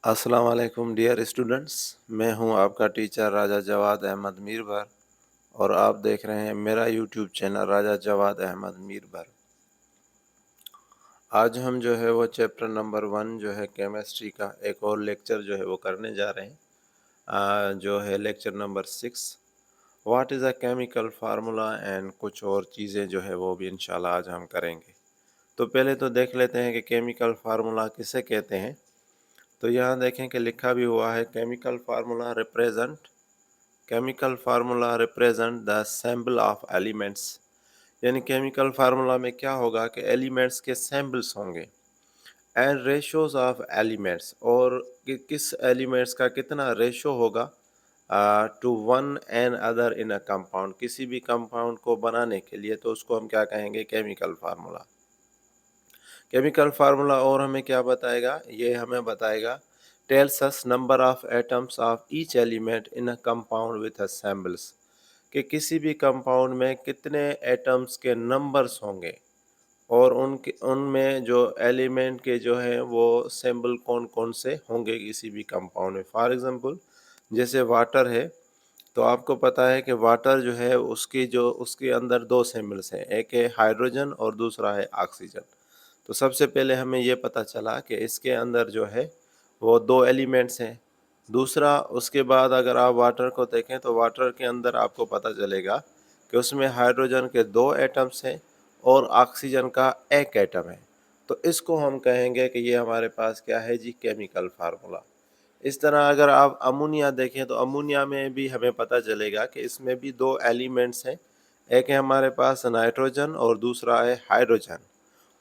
अस्सलाम वालेकुम dear students. मैं हूं आपका टीचर राजा जवाद अहमद मीरभर और आप देख रहे हैं मेरा यूट्यूब चैनल राजा जवाद अहमद मीरभर। आज हम जो है वो चैप्टर नंबर 1 जो है केमिस्ट्री का एक और लेक्चर जो है वो करने जा रहे हैं। जो है lecture number 6 what is a chemical formula and कुछ और चीज़ें जो है वो भी इंशाल्लाह आज हम करेंगे। तो पहले तो देख लेते हैं कि केमिकल फार्मूला किसे कहते हैं। तो यहाँ देखें कि लिखा भी हुआ है chemical formula represent the sample of elements. यानी केमिकल फार्मूला में क्या होगा कि एलिमेंट्स के सैम्पल्स होंगे एंड रेशोज ऑफ एलिमेंट्स, और किस एलिमेंट्स का कितना रेशो होगा to one and other in a compound, किसी भी कंपाउंड को बनाने के लिए, तो उसको हम क्या कहेंगे, केमिकल फार्मूला। केमिकल फार्मूला और हमें क्या बताएगा, ये हमें बताएगा tells us number of atoms of each element in a compound with assembles, कि किसी भी कंपाउंड में कितने एटम्स के नंबर्स होंगे और उनके उनमें जो एलिमेंट के जो है वो सिंबल कौन कौन से होंगे किसी भी कंपाउंड में। फॉर एग्जांपल जैसे वाटर है, तो आपको पता है कि वाटर जो है उसके अंदर दो सिंबल्स हैं, एक है हाइड्रोजन और दूसरा है ऑक्सीजन। तो सबसे पहले हमें ये पता चला कि इसके अंदर जो है वो दो एलिमेंट्स हैं। दूसरा, उसके बाद अगर आप वाटर को देखें तो वाटर के अंदर आपको पता चलेगा कि उसमें हाइड्रोजन के दो एटम्स हैं और ऑक्सीजन का एक एटम है। तो इसको हम कहेंगे कि ये हमारे पास क्या है जी, केमिकल फार्मूला। इस तरह अगर आप अमोनिया देखें तो अमोनिया में भी हमें पता चलेगा कि इसमें भी दो एलिमेंट्स हैं, एक है हमारे पास नाइट्रोजन और दूसरा है हाइड्रोजन।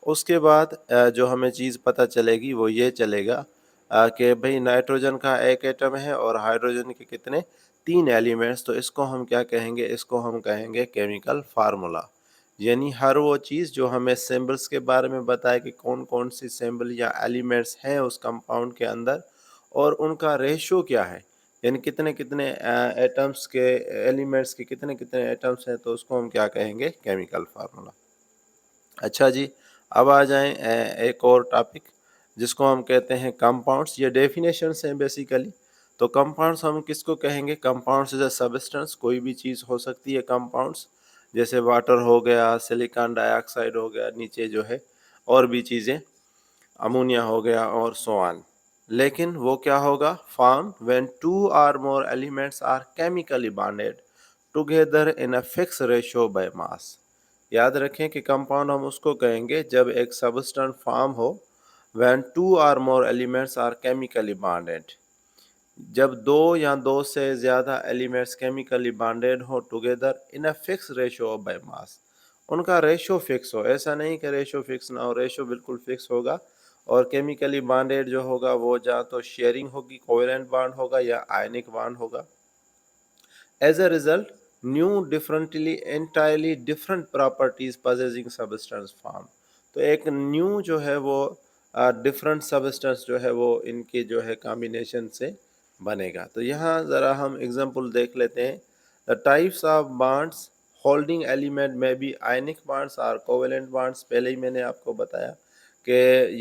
उसके बाद जो हमें चीज़ पता चलेगी वो ये चलेगा कि भाई नाइट्रोजन का एक एटम है और हाइड्रोजन के कितने, तीन एलिमेंट्स। तो इसको हम क्या कहेंगे, इसको हम कहेंगे केमिकल फार्मूला। यानी हर वो चीज़ जो हमें सिंबल्स के बारे में बताए कि कौन कौन सी सिंबल या एलिमेंट्स हैं उस कंपाउंड के अंदर और उनका रेशो क्या है, यानी कितने कितने एटम्स के, एलिमेंट्स के कितने कितने एटम्स हैं, तो उसको हम क्या कहेंगे, केमिकल फार्मूला। अच्छा जी, अब आ जाएं एक और टॉपिक जिसको हम कहते हैं कंपाउंड्स। ये डेफिनेशंस हैं बेसिकली। तो कंपाउंड्स हम किसको कहेंगे, कंपाउंड्स इज अ सब्सटेंस, कोई भी चीज़ हो सकती है कंपाउंड्स, जैसे वाटर हो गया, सिलिकॉन डाइऑक्साइड हो गया, नीचे जो है और भी चीज़ें, अमोनिया हो गया और सो ऑन। लेकिन वो क्या होगा, form when two or more elements are chemically bonded together in a fix ratio by mass. याद रखें कि कंपाउंड हम उसको कहेंगे जब एक सबस्टेंस फॉर्म हो when two or more elements are chemically bonded, जब दो या दो से ज़्यादा एलिमेंट्स केमिकली बॉन्डेड हो together in a fix ratio by mass. उनका रेशो फिक्स हो, ऐसा नहीं कि रेशो फिक्स ना हो, रेशो बिल्कुल फिक्स होगा। और केमिकली बॉन्डेड जो होगा वो या तो शेयरिंग होगी, कोवेलेंट बॉन्ड होगा, या आयनिक बॉन्ड होगा। As a result, new differently entirely different properties possessing substance form। तो एक न्यू जो है वो डिफरेंट सबस्टेंस जो है वो इनके जो है कॉम्बिनेशन से बनेगा। तो यहाँ ज़रा हम एग्जांपल देख लेते हैं। The types of bonds holding element में बी आयनिक बॉन्ड्स और कोवेलेंट बॉन्ड्स, पहले ही मैंने आपको बताया कि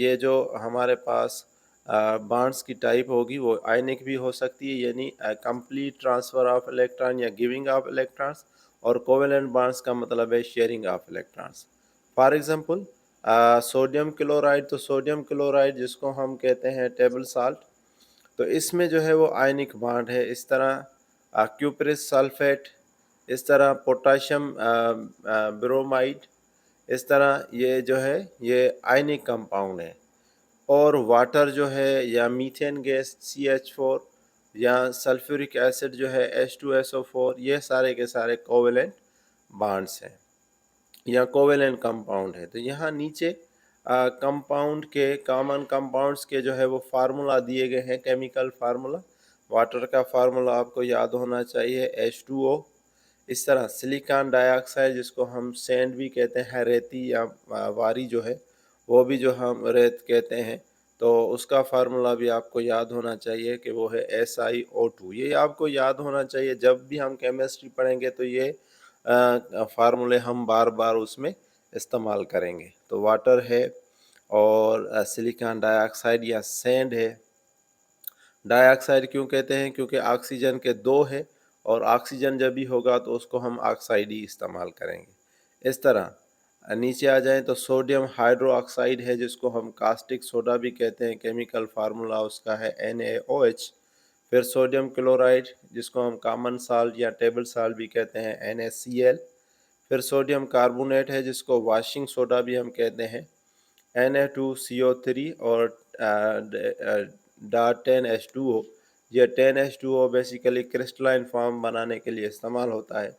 ये जो हमारे पास बॉन्ड्स की टाइप होगी वो आयनिक भी हो सकती है, यानी कंप्लीट ट्रांसफ़र ऑफ इलेक्ट्रॉन या गिविंग ऑफ इलेक्ट्रॉन्स, और कोवेलेंट बॉन्ड्स का मतलब है sharing of electrons. For example sodium chloride, तो सोडियम क्लोराइड जिसको हम कहते हैं टेबल साल्ट, तो इसमें जो है वो आयनिक बॉन्ड है। इस तरह क्यूप्रिस सल्फेट, इस तरह पोटाशियम ब्रोमाइड, इस तरह ये जो है ये आयनिक कंपाउंड है। और वाटर जो है या मीथेन गैस CH4 या सल्फ्यूरिक एसिड जो है H2SO4, ये सारे के सारे कोवेलेंट बॉन्ड्स हैं या कोवेलेंट कंपाउंड है। तो यहाँ नीचे कंपाउंड के, कॉमन कंपाउंड्स के जो है वो फार्मूला दिए गए हैं, केमिकल फार्मूला। वाटर का फार्मूला आपको याद होना चाहिए, H2O। इस तरह सिलिकॉन डाइऑक्साइड जिसको हम सैंड भी कहते हैं, रेती या वारी जो है वो भी जो हम रेत कहते हैं, तो उसका फार्मूला भी आपको याद होना चाहिए कि वो है SiO2। ये आपको याद होना चाहिए, जब भी हम केमिस्ट्री पढ़ेंगे तो ये फार्मूले हम बार बार उसमें इस्तेमाल करेंगे। तो वाटर है और सिलिकॉन डाइऑक्साइड या सैंड है, डाइऑक्साइड क्यों कहते हैं? क्योंकि ऑक्सीजन के दो है और ऑक्सीजन जब भी होगा तो उसको हम ऑक्साइड ही इस्तेमाल करेंगे। इस तरह नीचे आ जाएं तो सोडियम हाइड्रोक्साइड है जिसको हम कास्टिक सोडा भी कहते हैं, केमिकल फार्मूला उसका है NaOH। फिर सोडियम क्लोराइड जिसको हम कॉमन साल्ट या टेबल साल्ट भी कहते हैं, NaCl। फिर सोडियम कार्बोनेट है जिसको वॉशिंग सोडा भी हम कहते हैं, Na2CO3। और डा 10H2O। यह 10H2O बेसिकली क्रिस्टलाइन फॉर्म बनाने के लिए इस्तेमाल होता है।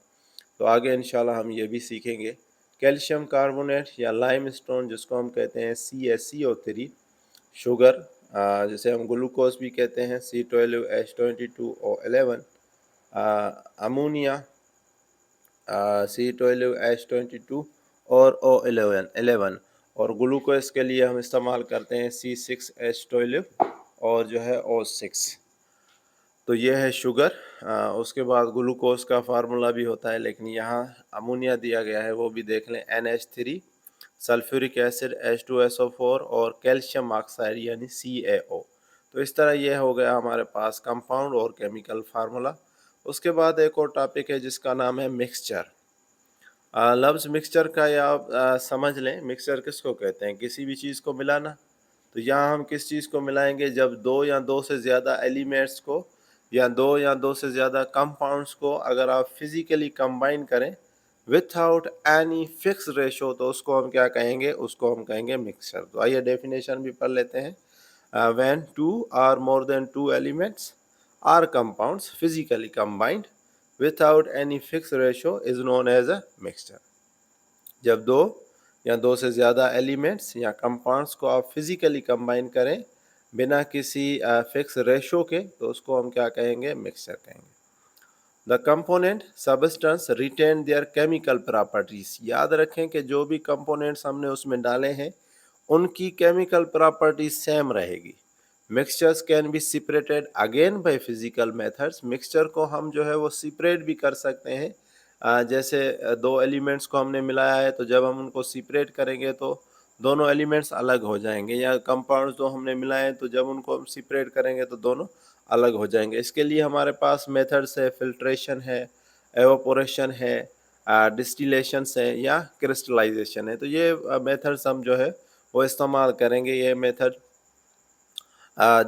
तो आगे इंशाल्लाह हम ये भी सीखेंगे। कैल्शियम कार्बोनेट या लाइम स्टोन जिसको हम कहते हैं CaCO3। शुगर जिसे हम ग्लूकोज भी कहते हैं, C12H22O11। अमोनिया C12H22 और O11। और ग्लूकोज के लिए हम इस्तेमाल करते हैं C6H12 और जो है O6। तो ये है शुगर। उसके बाद ग्लूकोज का फार्मूला भी होता है, लेकिन यहाँ अमोनिया दिया गया है वो भी देख लें, NH3, सल्फ्यूरिक एसिड H2SO4 और कैल्शियम ऑक्साइड यानी CaO। तो इस तरह ये हो गया हमारे पास कंपाउंड और केमिकल फार्मूला। उसके बाद एक और टॉपिक है जिसका नाम है मिक्सचर। लफ्ज़ मिक्सचर का या आप समझ लें, मिक्सचर किसको कहते हैं? किसी भी चीज़ को मिलाना। तो यहाँ हम किस चीज़ को मिलाएंगे? जब दो या दो से ज़्यादा एलिमेंट्स को या दो से ज़्यादा कंपाउंड्स को अगर आप फिज़िकली कंबाइन करें विथआउट एनी फिक्स रेशो तो उसको हम क्या कहेंगे? उसको हम कहेंगे मिक्सचर। तो आइए डेफिनेशन भी पढ़ लेते हैं। When two or more than two elements are compounds physically combined without any fix ratio is known as a mixture. जब दो या दो से ज़्यादा एलिमेंट्स या कंपाउंड्स को आप फिजिकली कंबाइन करें बिना किसी फिक्स रेशो के तो उसको हम क्या कहेंगे? मिक्सचर कहेंगे। The component substance retain their chemical properties. याद रखें कि जो भी कंपोनेंट्स हमने उसमें डाले हैं उनकी केमिकल प्रॉपर्टीज सेम रहेगी। Mixtures can be separated again by physical methods. Mixture को हम जो है वो सेपरेट भी कर सकते हैं। जैसे दो एलिमेंट्स को हमने मिलाया है तो जब हम उनको सेपरेट करेंगे तो दोनों एलिमेंट्स अलग हो जाएंगे, या कंपाउंड्स जो हमने मिलाए हैं तो जब उनको हम सेपरेट करेंगे तो दोनों अलग हो जाएंगे। इसके लिए हमारे पास मेथड्स है, फिल्ट्रेशन है, एवापोरेशन है, डिस्टिलेशन है या क्रिस्टलाइजेशन है। तो ये मेथड्स हम जो है वो इस्तेमाल करेंगे। ये method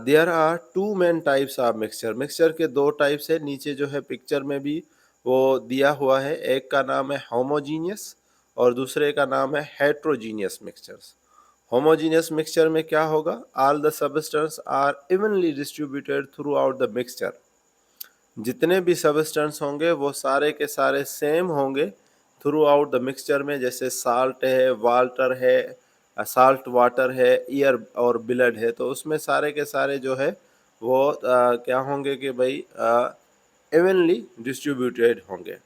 there are two main types of mixture. Mixture के दो टाइप्स है, नीचे जो है पिक्चर में भी वो दिया हुआ है। एक का नाम है होमोजीनियस और दूसरे का नाम है हेट्रोजीनियस मिक्सचर्स। होमोजीनियस मिक्सचर में क्या होगा? All the substance are evenly distributed throughout the mixture. जितने भी सब्सटेंस होंगे वो सारे के सारे सेम होंगे थ्रू आउट द मिक्सचर में। जैसे साल्ट है, वाटर है, साल्ट वाटर है, एयर और ब्लड है, तो उसमें सारे के सारे जो है वो क्या होंगे कि भाई इवनली डिस्ट्रीब्यूटेड होंगे।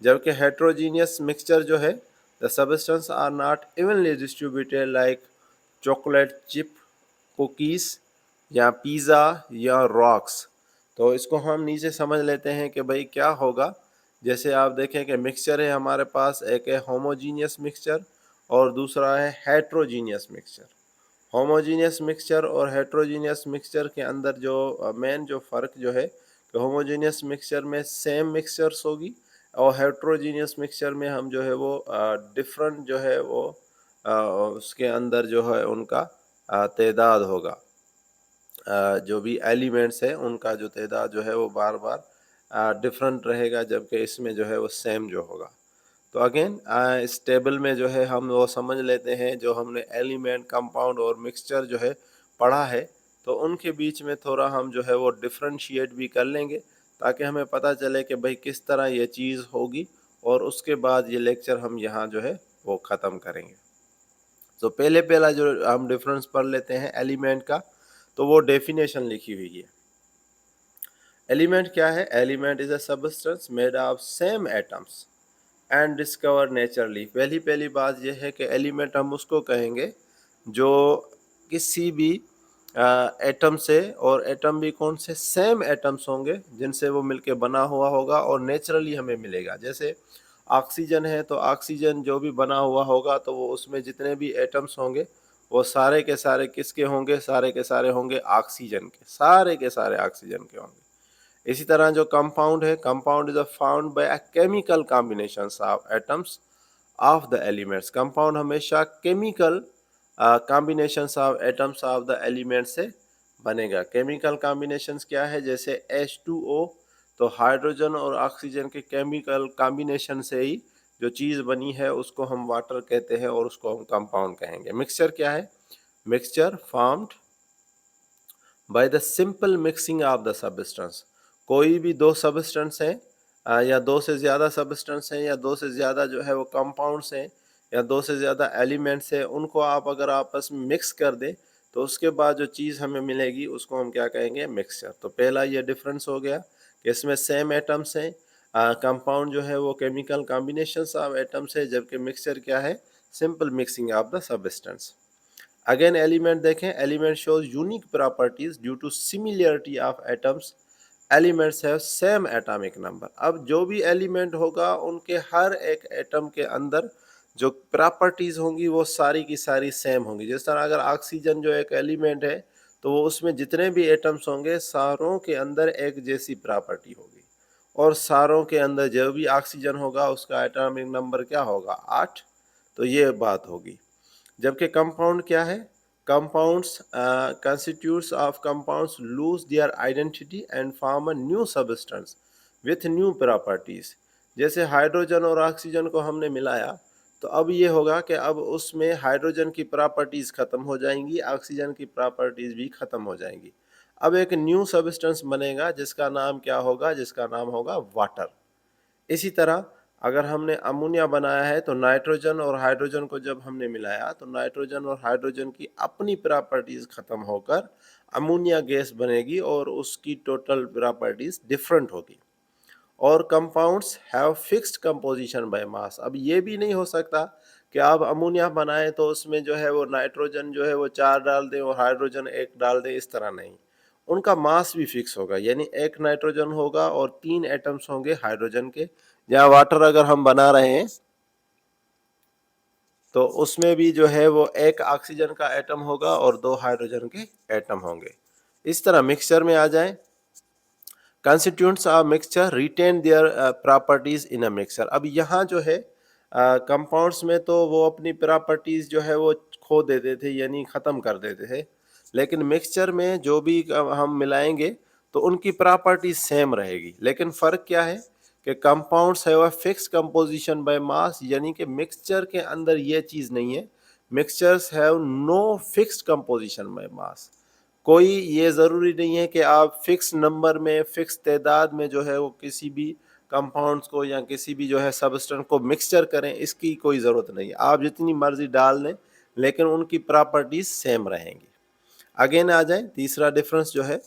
जबकि हेट्रोजीनियस मिक्सचर जो है the substance are not evenly distributed like chocolate chip, cookies या पिज़्ज़ा या रॉक्स। तो इसको हम नीचे समझ लेते हैं कि भाई क्या होगा। जैसे आप देखें कि मिक्सचर है हमारे पास, एक है होमोजीनियस मिक्सचर और दूसरा है हेट्रोजीनियस मिक्सचर। होमोजीनियस मिक्सचर और हेट्रोजीनियस मिक्सचर के अंदर जो मेन जो फ़र्क जो है कि होमोजीनियस मिक्सचर में सेम मिक्सचर्स होगी और हेट्रोजीनियस मिक्सचर में हम जो है वो डिफरेंट जो है वो उसके अंदर जो है उनका तादाद होगा। जो भी एलिमेंट्स है उनका जो तादाद जो है वो बार बार डिफरेंट रहेगा, जबकि इसमें जो है वो सेम जो होगा। तो अगेन इस टेबल में जो है हम वो समझ लेते हैं जो हमने एलिमेंट, कंपाउंड और मिक्सचर जो है पढ़ा है, तो उनके बीच में थोड़ा हम जो है वो डिफ्रेंशिएट भी कर लेंगे ताकि हमें पता चले कि भाई किस तरह ये चीज़ होगी, और उसके बाद ये लेक्चर हम यहाँ जो है वो ख़त्म करेंगे। तो पहला जो हम डिफरेंस पढ़ लेते हैं एलिमेंट का, तो वो डेफिनेशन लिखी हुई है। एलिमेंट क्या है? Element is a substance made of same atoms and discover naturally. पहली बात यह है कि एलिमेंट हम उसको कहेंगे जो किसी भी एटम से, और एटम भी कौन से? सेम एटम्स होंगे जिनसे वो मिलके बना हुआ होगा और नेचुरली हमें मिलेगा। जैसे ऑक्सीजन है तो ऑक्सीजन जो भी बना हुआ होगा तो वो उसमें जितने भी एटम्स होंगे वो सारे के सारे किसके होंगे? सारे के सारे होंगे ऑक्सीजन के, सारे के सारे ऑक्सीजन के होंगे। इसी तरह जो कंपाउंड है, compound is found by a chemical combinations of atoms of the elements. Compound हमेशा chemical combinations of atoms of the element से बनेगा। केमिकल कॉम्बिनेशंस क्या है? जैसे H2O, तो हाइड्रोजन और ऑक्सीजन के केमिकल कॉम्बिनेशन से ही जो चीज़ बनी है उसको हम वाटर कहते हैं और उसको हम कंपाउंड कहेंगे। मिक्सचर क्या है? Mixture formed by the simple mixing of the substance. कोई भी दो सबस्टेंस है या दो से ज़्यादा सबस्टेंस हैं या दो से ज़्यादा जो है वो कंपाउंड्स हैं या दो से ज़्यादा एलिमेंट्स हैं, उनको आप अगर आपस में मिक्स कर दें तो उसके बाद जो चीज़ हमें मिलेगी उसको हम क्या कहेंगे? मिक्सचर। तो पहला ये डिफरेंस हो गया कि इसमें सेम एटम्स हैं, कंपाउंड जो है वो केमिकल कॉम्बिनेशंस ऑफ एटम्स है, जबकि मिक्सचर क्या है? Simple mixing of the substance. Again element देखें, element shows unique properties due to similarity of atoms. Elements have same atomic number. अब जो भी एलिमेंट होगा उनके हर एक एटम के अंदर जो प्रॉपर्टीज होंगी वो सारी की सारी सेम होंगी। जिस तरह अगर ऑक्सीजन जो एक एलिमेंट है तो वो उसमें जितने भी एटम्स होंगे सारों के अंदर एक जैसी प्रॉपर्टी होगी, और सारों के अंदर जो भी ऑक्सीजन होगा उसका एटॉमिक नंबर क्या होगा? 8। तो ये बात होगी। जबकि कंपाउंड क्या है? Compounds constitutes of compounds lose their identity and form a new substance with new properties. जैसे हाइड्रोजन और ऑक्सीजन को हमने मिलाया तो अब ये होगा कि अब उसमें हाइड्रोजन की प्रॉपर्टीज खत्म हो जाएंगी, ऑक्सीजन की प्रॉपर्टीज भी खत्म हो जाएंगी। अब एक न्यू सबस्टेंस बनेगा जिसका नाम क्या होगा? जिसका नाम होगा वाटर। इसी तरह अगर हमने अमोनिया बनाया है तो नाइट्रोजन और हाइड्रोजन को जब हमने मिलाया तो नाइट्रोजन और हाइड्रोजन की अपनी प्रॉपर्टीज खत्म होकर अमोनिया गैस बनेगी और उसकी टोटल प्रॉपर्टीज डिफरेंट होगी। और compounds have fixed composition by मास। अब ये भी नहीं हो सकता कि आप अमोनिया बनाएं तो उसमें जो है वो नाइट्रोजन जो है वो 4 डाल दें और हाइड्रोजन 1 डाल दें, इस तरह नहीं। उनका मास भी फिक्स होगा, यानी एक नाइट्रोजन होगा और 3 एटम्स होंगे हाइड्रोजन के। जहाँ वाटर अगर हम बना रहे हैं तो उसमें भी जो है वो एक ऑक्सीजन का एटम होगा और 2 हाइड्रोजन के एटम होंगे। इस तरह मिक्सचर में आ जाएं, constituents of mixture retain their properties in a mixture. अब यहाँ जो है कंपाउंड्स में तो वो अपनी प्रॉपर्टीज जो है वो खो देते थे यानी ख़त्म कर देते थे, लेकिन मिक्सचर में जो भी हम मिलाएंगे तो उनकी प्रॉपर्टीज सेम रहेगी। लेकिन फ़र्क क्या है कि compounds have a fix composition by mass, यानी कि मिक्सचर के अंदर ये चीज़ नहीं है। Mixtures have no fixed composition by mass. कोई ये ज़रूरी नहीं है कि आप फिक्स नंबर में फिक्स तादाद में जो है वो किसी भी कंपाउंड्स को या किसी भी जो है सबस्टेंस को मिक्सचर करें, इसकी कोई ज़रूरत नहीं है। आप जितनी मर्जी डाल लें लेकिन उनकी प्रॉपर्टीज सेम रहेंगी। अगेन आ जाए तीसरा डिफरेंस जो है,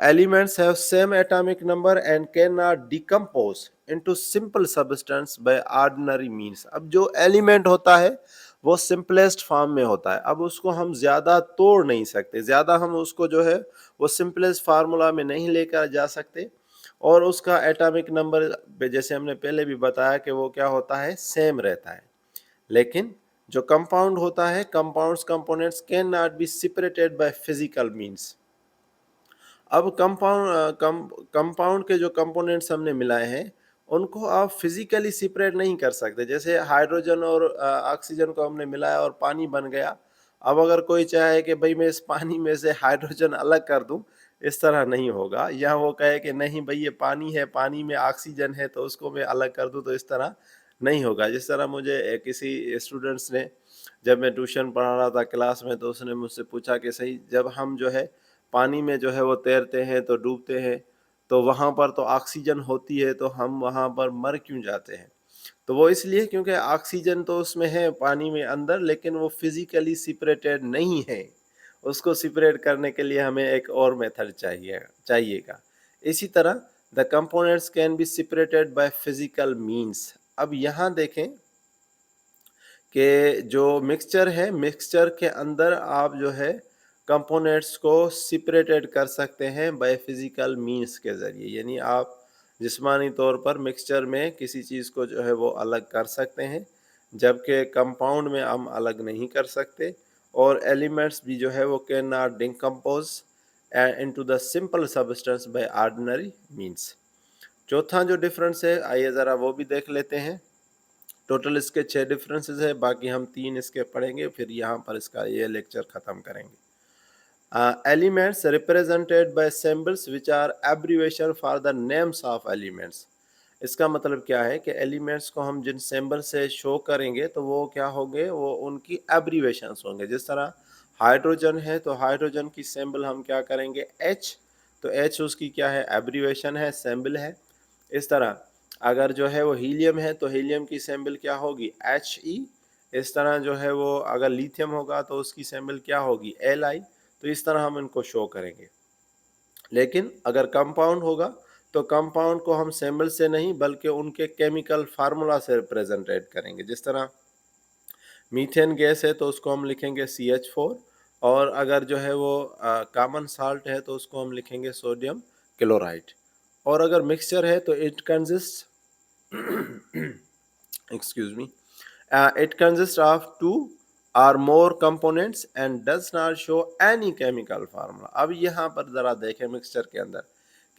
elements have same atomic number and cannot decompose into simple substance by ordinary means। अब जो एलिमेंट होता है वो सिंपलेस्ट फॉर्म में होता है, अब उसको हम ज़्यादा तोड़ नहीं सकते, ज़्यादा हम उसको जो है वो सिंपलेस्ट फार्मूला में नहीं लेकर जा सकते, और उसका एटॉमिक नंबर जैसे हमने पहले भी बताया कि वो क्या होता है? सेम रहता है। लेकिन जो कंपाउंड होता है, compounds components can not be separated by physical means. अब कंपाउंड के जो कंपोनेंट्स हमने मिलाए हैं उनको आप फिजिकली सेपरेट नहीं कर सकते। जैसे हाइड्रोजन और ऑक्सीजन को हमने मिलाया और पानी बन गया। अब अगर कोई चाहे कि भाई मैं इस पानी में से हाइड्रोजन अलग कर दूं, इस तरह नहीं होगा। या वो कहे कि नहीं भाई ये पानी है, पानी में ऑक्सीजन है तो उसको मैं अलग कर दूं, तो इस तरह नहीं होगा। जिस तरह मुझे किसी स्टूडेंट्स ने, जब मैं ट्यूशन पढ़ा रहा था क्लास में, तो उसने मुझसे पूछा कि सही जब हम जो है पानी में जो है वो तैरते हैं तो डूबते हैं तो वहाँ पर तो ऑक्सीजन होती है, तो हम वहाँ पर मर क्यों जाते हैं? तो वो इसलिए क्योंकि ऑक्सीजन तो उसमें है पानी में अंदर, लेकिन वो फिजिकली सेपरेटेड नहीं है। उसको सेपरेट करने के लिए हमें एक और मेथड चाहिएगा। इसी तरह the components can be separated by physical means. अब यहाँ देखें कि जो मिक्सचर है, मिक्सचर के अंदर आप जो है कंपोनेंट्स को सेपरेटेड कर सकते हैं बाय फिजिकल मींस के ज़रिए, यानी आप जिस्मानी तौर पर मिक्सचर में किसी चीज़ को जो है वो अलग कर सकते हैं, जबकि कंपाउंड में हम अलग नहीं कर सकते। और एलिमेंट्स भी जो है वो can not decompose into the simple substance by ordinary means. चौथा जो डिफरेंस है आइए ज़रा वो भी देख लेते हैं। टोटल इसके 6 डिफरेंसेस है, बाकी हम 3 इसके पढ़ेंगे, फिर यहाँ पर इसका ये लेक्चर ख़त्म करेंगे। Elements represented by symbols which are abbreviation for the names of elements। इसका मतलब क्या है कि एलिमेंट्स को हम जिन सिंबल से शो करेंगे तो वो क्या होंगे, वो उनकी एब्रीवेशंस होंगे। जिस तरह हाइड्रोजन है तो हाइड्रोजन की सिंबल हम क्या करेंगे, एच, तो एच उसकी क्या है, एब्रीवेशन है, सिंबल है। इस तरह अगर जो है वो हीलियम है तो हीलियम की सिंबल क्या होगी, एच ई। इस तरह जो है वो अगर लिथियम होगा तो उसकी सिंबल क्या होगी, एल आई। तो इस तरह हम इनको शो करेंगे। लेकिन अगर कंपाउंड होगा तो कंपाउंड को हम सिंबल से नहीं बल्कि उनके केमिकल फार्मूला से रिप्रेजेंटेट करेंगे। जिस तरह मीथेन गैस है तो उसको हम लिखेंगे CH4, और अगर जो है वो कॉमन साल्ट है तो उसको हम लिखेंगे सोडियम क्लोराइड। और अगर मिक्सचर है तो it consist excuse me, it consists of two or more components and does not show any chemical formula। अब यहाँ पर ज़रा देखें मिक्सचर के अंदर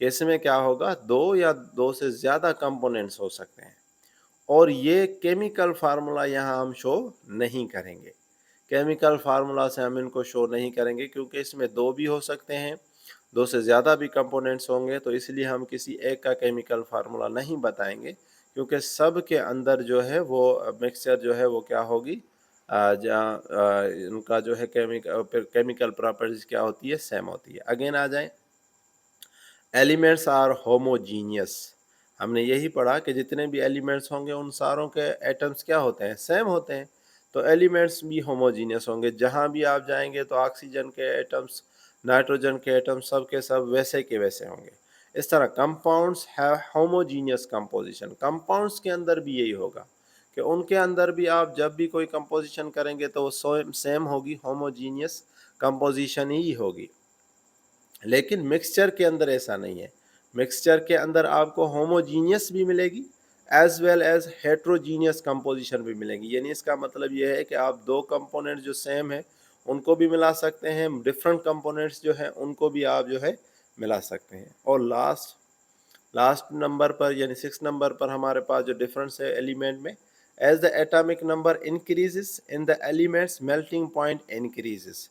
कि इसमें क्या होगा, दो या दो से ज़्यादा कंपोनेंट्स हो सकते हैं और ये केमिकल फार्मूला यहाँ हम शो नहीं करेंगे। केमिकल फार्मूला से हम इनको शो नहीं करेंगे क्योंकि इसमें दो भी हो सकते हैं, दो से ज़्यादा भी कंपोनेंट्स होंगे, तो इसलिए हम किसी एक का केमिकल फार्मूला नहीं बताएंगे क्योंकि सब के अंदर जो है वो मिक्सचर जो है वो क्या होगी, जहाँ इनका जो है केमिकल प्रॉपर्टीज क्या होती है, सेम होती है। अगेन आ जाए, एलिमेंट्स आर होमोजीनियस। हमने यही पढ़ा कि जितने भी एलिमेंट्स होंगे उन सारों के एटम्स क्या होते हैं, सेम होते हैं। तो एलिमेंट्स भी होमोजीनियस होंगे, जहाँ भी आप जाएंगे तो ऑक्सीजन के एटम्स, नाइट्रोजन के एटम्स सब के सब वैसे के वैसे होंगे। इस तरह compounds have homogeneous composition. Compounds के अंदर भी यही होगा कि उनके अंदर भी आप जब भी कोई कंपोजिशन करेंगे तो वो सेम होगी, होमोजीनियस कंपोजिशन ही होगी। लेकिन मिक्सचर के अंदर ऐसा नहीं है। मिक्सचर के अंदर आपको होमोजीनियस भी मिलेगी as well as heterogeneous composition भी मिलेगी। यानी इसका मतलब यह है कि आप दो कंपोनेंट्स जो सेम है उनको भी मिला सकते हैं, डिफरेंट कंपोनेंट्स जो है उनको भी आप जो है मिला सकते हैं। और लास्ट नंबर पर यानी 6 नंबर पर हमारे पास जो डिफरेंस है एलिमेंट में, as the atomic number increases in the elements melting point increases.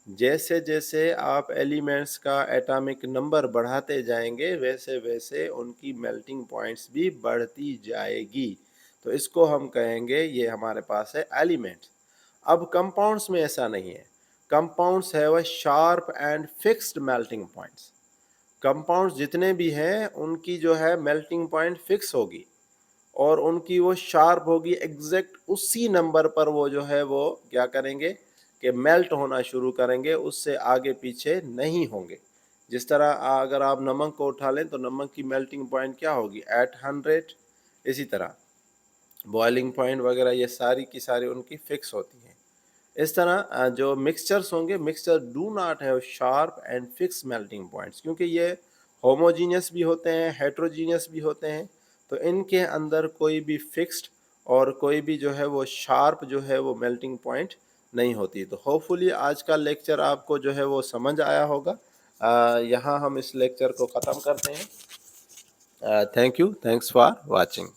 जैसे जैसे आप एलिमेंट्स का एटॉमिक नंबर बढ़ाते जाएंगे वैसे वैसे उनकी मेल्टिंग पॉइंट्स भी बढ़ती जाएगी। तो इसको हम कहेंगे, ये हमारे पास है एलिमेंट्स। अब कंपाउंड्स में ऐसा नहीं है। Compounds have a sharp and fixed melting points. Compounds जितने भी हैं उनकी जो है मेल्टिंग पॉइंट फिक्स होगी और उनकी वो शार्प होगी, एग्जैक्ट उसी नंबर पर वो जो है वो क्या करेंगे कि मेल्ट होना शुरू करेंगे, उससे आगे पीछे नहीं होंगे। जिस तरह अगर आप नमक को उठा लें तो नमक की मेल्टिंग पॉइंट क्या होगी, एट 100। इसी तरह बॉइलिंग पॉइंट वगैरह ये सारी की सारी उनकी फिक्स होती हैं। इस तरह जो मिक्सचर्स होंगे, mixture do not have sharp and fix melting points क्योंकि ये होमोजीनियस भी होते हैं, हेट्रोजीनियस भी होते हैं। तो इनके अंदर कोई भी फिक्स्ड और कोई भी जो है वो शार्प जो है वो मेल्टिंग पॉइंट नहीं होती। तो होपफुली आज का लेक्चर आपको जो है वो समझ आया होगा। यहाँ हम इस लेक्चर को ख़त्म करते हैं। Thank you, thanks for watching.